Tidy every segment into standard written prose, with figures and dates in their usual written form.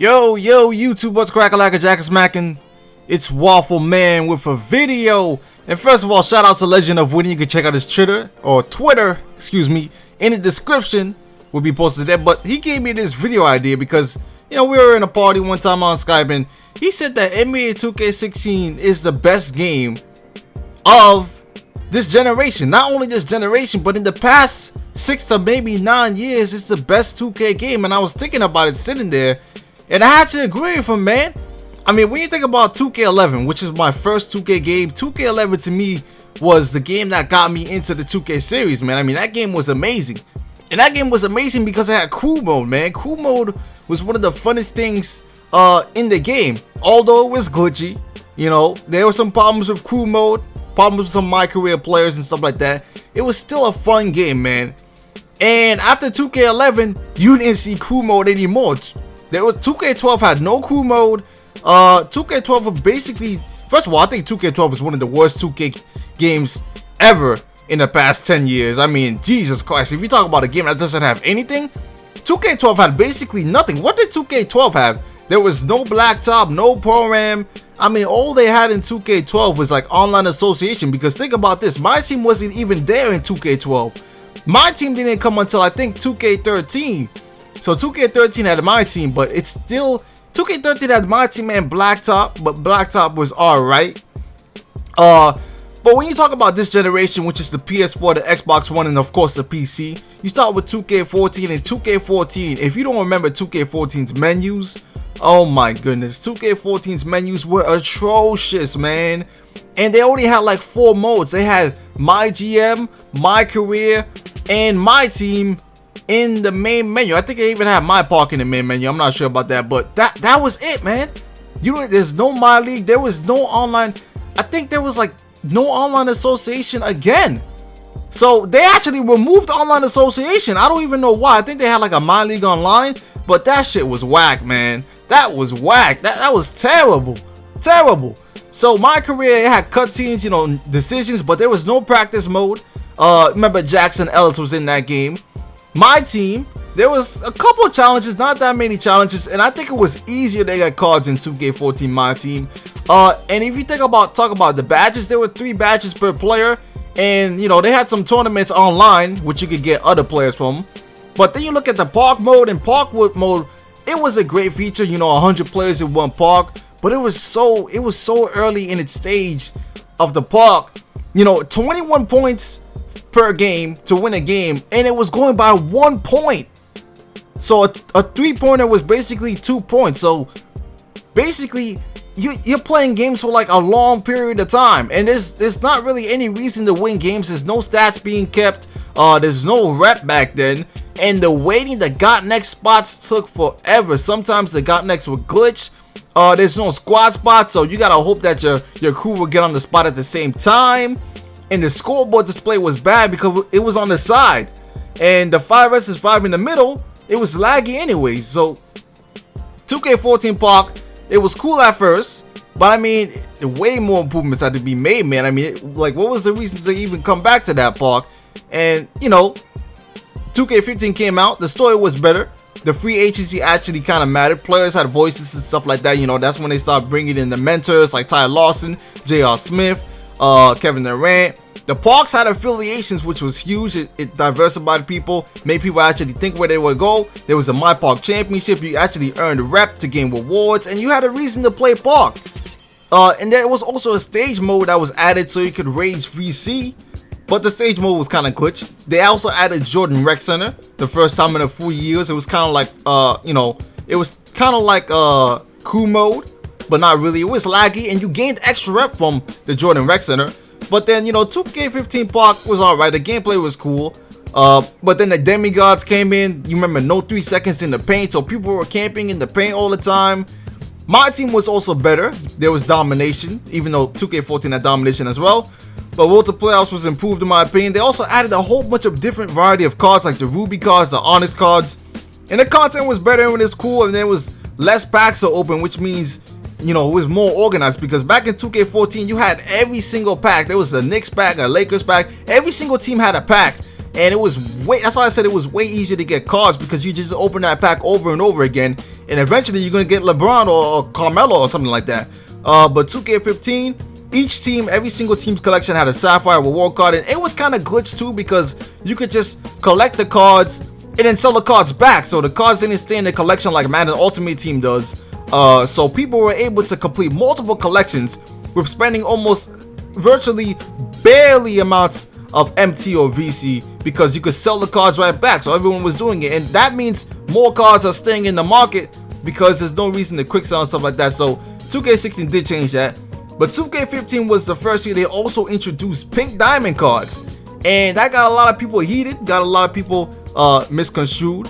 Yo, YouTube, what's crackalacka, jack smacking? It's Waffle Man with a video. And first of all, shout out to Legend of Winnie. You can check out his Twitter, in the description. Will be posted there. But he gave me this video idea because, we were in a party one time on Skype and he said that NBA 2K16 is the best game of this generation. Not only this generation, but in the past 6 to maybe 9 years, it's the best 2K game. And I was thinking about it sitting there, and I had to agree with him, man. I mean, when you think about 2K11, which is my first 2K game, 2K11 to me was the game that got me into the 2K series, man. I mean, that game was amazing. And that game was amazing because it had crew mode, man. Crew mode was one of the funnest things in the game. Although it was glitchy, there were some problems with crew mode, problems with some My Career players and stuff like that. It was still a fun game, man. And after 2K11, you didn't see crew mode anymore. 2K12 had no crew mode. 2K12 was basically, first of all, I think 2K12 is one of the worst 2K games ever in the past 10 years. I mean, Jesus Christ, if you talk about a game that doesn't have anything, 2K12 had basically nothing. What did 2K12 have? There was no blacktop, no program. I mean, all they had in 2K12 was like online association, because think about this, my team wasn't even there in 2K12. My team didn't come until I think 2K13. So 2K13 had my team, but it's still 2K13 had my team and Blacktop, but Blacktop was alright. But when you talk about this generation, which is the PS4, the Xbox One, and of course the PC, you start with 2K14, and 2K14, if you don't remember 2K14's menus, oh my goodness, 2K14's menus were atrocious, man. And they only had like 4 modes. They had My GM, My Career, and My Team in the main menu. I think they even had My Park in the main menu. I'm not sure about that, but that was it, man. There's no My League. There was no online. I think there was like no online association again. So they actually removed online association. I don't even know why. I think they had like a My League Online, but that shit was whack, man. That was whack. That was terrible. So My Career, it had cutscenes, decisions, but there was no practice mode. Remember Jackson Ellis was in that game. My Team, there was a couple of challenges, not that many challenges, and I think it was easier to get cards in 2K14 My Team. And if you talk about the badges, there were 3 badges per player, and they had some tournaments online which you could get other players from. But then you look at the park mode, and park mode, it was a great feature, 100 players in one park, but it was so early in its stage of the park. 21 points per game to win a game, and it was going by 1 point. So a 3-pointer was basically 2 points. So basically you're playing games for like a long period of time, and there's not really any reason to win games. There's no stats being kept. There's no rep back then, and the waiting, the got next spots took forever. Sometimes the got next would glitch. There's no squad spot, so you gotta hope that your crew will get on the spot at the same time. And the scoreboard display was bad because it was on the side, and the 5 vs 5 in the middle, it was laggy anyways. So 2K14 Park, it was cool at first, but I mean, way more improvements had to be made, man. I mean, like, what was the reason to even come back to that park? And 2K15 came out, the story was better, the free agency actually kind of mattered, players had voices and stuff like that. That's when they started bringing in the mentors like Ty Lawson, J.R. Smith, Kevin Durant. The parks had affiliations, which was huge. It diversified people, made people actually think where they would go. There was a My Park Championship. You actually earned a rep to gain rewards, and you had a reason to play park. And there was also a stage mode that was added so you could rage VC, but the stage mode was kind of glitched. They also added Jordan Rec Center the first time in a few years. It was kind of like it was kind of like crew mode, but not really. It was laggy, and you gained extra rep from the Jordan Rec Center. But then 2K15 Park was alright. The gameplay was cool. But then the demigods came in. You remember, no 3 seconds in the paint, so people were camping in the paint all the time. My Team was also better. There was domination, even though 2K14 had domination as well. But Road to Playoffs was improved in my opinion. They also added a whole bunch of different variety of cards, like the Ruby cards, the Honest cards, and the content was better and it was cool. And there was less packs to open, which means it was more organized, because back in 2K14 you had every single pack. There was a Knicks pack, a Lakers pack. Every single team had a pack, and that's why I said it was way easier to get cards, because you just open that pack over and over again, and eventually you're gonna get LeBron or Carmelo or something like that. But 2K15, each team, every single team's collection had a Sapphire reward card, and it was kind of glitched too, because you could just collect the cards and then sell the cards back, so the cards didn't stay in the collection like Madden Ultimate Team does. So people were able to complete multiple collections with spending almost virtually barely amounts of MT or VC, because you could sell the cards right back, so everyone was doing it, and that means more cards are staying in the market because there's no reason to quick sell and stuff like that. So 2K16 did change that, but 2K15 was the first year they also introduced pink diamond cards, and that got a lot of people heated, got a lot of people misconstrued.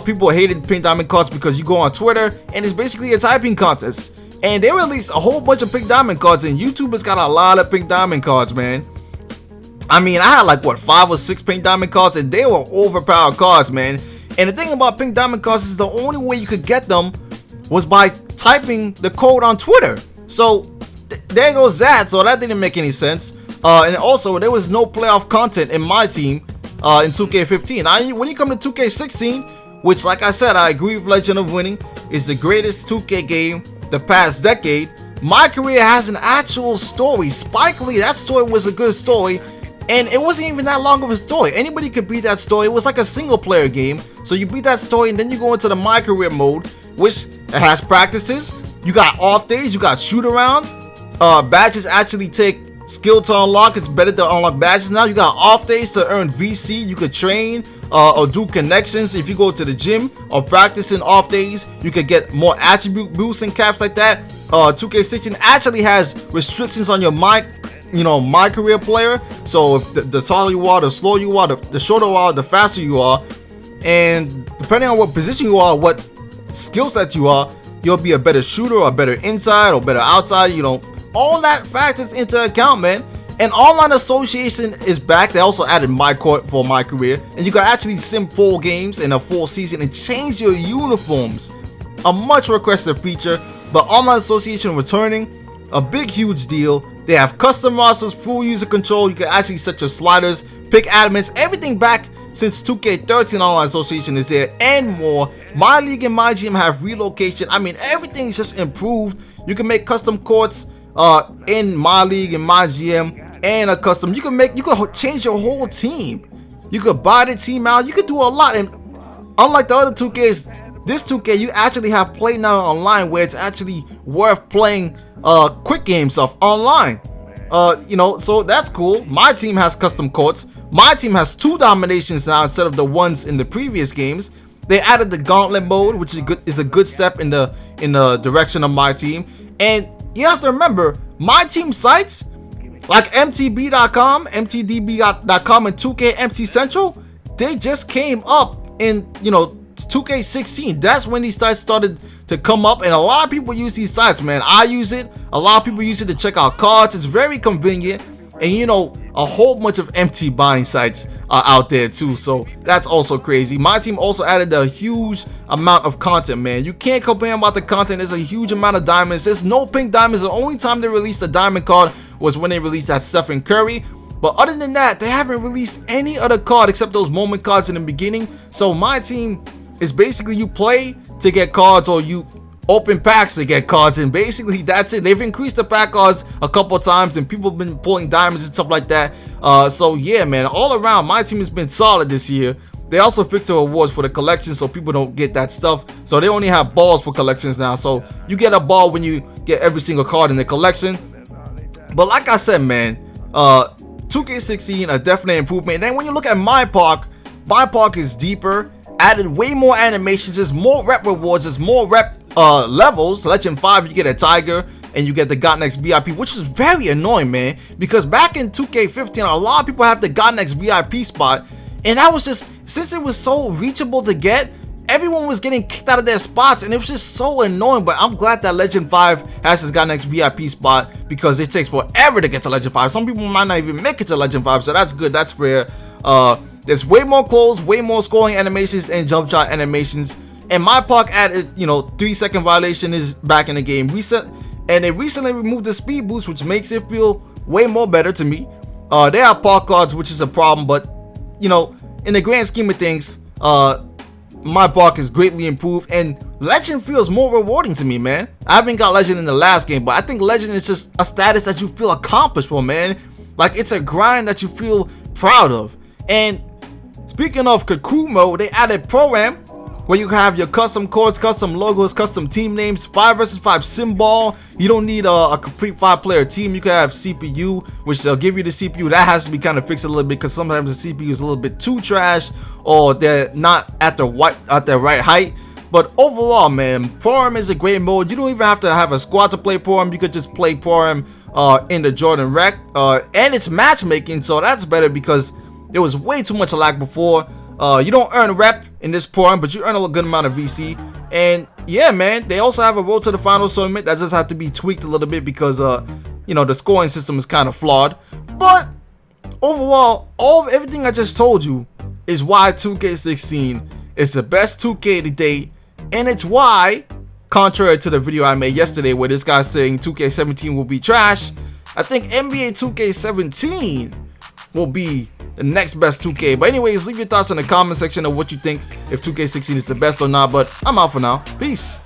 People hated pink diamond cards because you go on Twitter and it's basically a typing contest, and they released a whole bunch of pink diamond cards, and YouTubers got a lot of pink diamond cards, man. I mean, I had like, what, 5 or 6 pink diamond cards, and they were overpowered cards, man. And the thing about pink diamond cards is the only way you could get them was by typing the code on Twitter. So there goes that. So that didn't make any sense. And also, there was no playoff content in my team in 2K15. When you come to 2K16, which, like I said, I agree with Legend of Winning, is the greatest 2K game the past decade. My Career has an actual story. Spike Lee, that story was a good story. And it wasn't even that long of a story. Anybody could beat that story. It was like a single player game. So you beat that story, and then you go into the My Career mode, which has practices. You got off days, you got shoot around. Badges actually take skill to unlock. It's better to unlock badges now. You got off days to earn VC. You could train or do connections if you go to the gym or practice in off days. You could get more attribute boosts and caps like that. 2K16 actually has restrictions on your My Career player. So if the taller you are, the slower you are, the shorter you are, the faster you are, and depending on what position you are, what skill set you are, you'll be a better shooter or better inside or better outside. All that factors into account, man. And Online Association is back. They also added My Court for My Career, and you can actually sim full games in a full season and change your uniforms. A much requested feature, but Online Association returning, a big huge deal. They have custom rosters, full user control. You can actually set your sliders, pick admins, everything back since 2K13 Online Association is there, and more. My League and My GM have relocation. I mean, everything's just improved. You can make custom courts in My League and My GM, and a custom. You could change your whole team. You could buy the team out. You could do a lot. And unlike the other 2Ks, this 2K, you actually have Play Now Online, where it's actually worth playing quick game stuff online. So that's cool. My team has custom courts. My team has 2 dominations now instead of the ones in the previous games. They added the gauntlet mode, which is a good step in the direction of my team. And you have to remember, my team sites like MTB.com, MTDB.com, and 2K MT Central, they just came up in 2K16. That's when these sites started to come up, and a lot of people use these sites, man. I use it. A lot of people use it to check out cards. It's very convenient, and a whole bunch of MT buying sites are out there too, so that's also crazy. My team also added a huge amount of content, man. You can't complain about the content. There's a huge amount of diamonds. There's no pink diamonds. The only time they released a diamond card was when they released that Stephen Curry, but other than that, they haven't released any other card except those moment cards in the beginning. So my team is basically, you play to get cards, or you open packs to get cards, and basically that's it. They've increased the pack cards a couple times, and people have been pulling diamonds and stuff like that. So yeah, man, all around my team has been solid this year. They also fixed the rewards for the collection, so people don't get that stuff. So they only have balls for collections now, so you get a ball when you get every single card in the collection. But like I said, man, 2K16 a definite improvement. And then when you look at My Park is deeper, added way more animations, there's more rep rewards, there's more rep levels. Legend 5, you get a tiger, and you get the GotNext VIP, which is very annoying, man, because back in 2K15, a lot of people have the GotNext VIP spot, and that was just, since it was so reachable to get, everyone was getting kicked out of their spots, and it was just so annoying. But I'm glad that Legend 5 has his GotNext VIP spot, because it takes forever to get to Legend 5. Some people might not even make it to Legend 5, so that's good, that's fair. There's way more clothes, way more scoring animations, and jump shot animations. And My Park added, 3-second violation is back in the game. And they recently removed the speed boost, which makes it feel way more better to me. They have park cards, which is a problem, but in the grand scheme of things, my bark is greatly improved, and legend feels more rewarding to me, man. I haven't got legend in the last game, but I think legend is just a status that you feel accomplished for, man. Like, it's a grind that you feel proud of. And speaking of Kakumo, they added Pro-Am, where you have your custom codes, custom logos, custom team names, 5 vs 5 symbol. You don't need a complete 5-player team. You can have CPU, which they'll give you the CPU. That has to be kind of fixed a little bit, because sometimes the CPU is a little bit too trash, or they're not at the right height. But overall, man, Pro-Am is a great mode. You don't even have to have a squad to play Pro-Am. You could just play Pro-Am in the Jordan Rec, and it's matchmaking, so that's better, because there was way too much lag before. You don't earn rep in this Pro-Am, but you earn a good amount of VC. And yeah, man, they also have a road to the finals tournament that just have to be tweaked a little bit, because you know, the scoring system is kind of flawed. But overall, everything I just told you is why 2K16 is the best 2K to date, and it's why, contrary to the video I made yesterday where this guy's saying 2K17 will be trash, I think NBA 2K17 will be the next best 2K. But anyways, leave your thoughts in the comment section of what you think, if 2K16 is the best or not. But I'm out for now. Peace.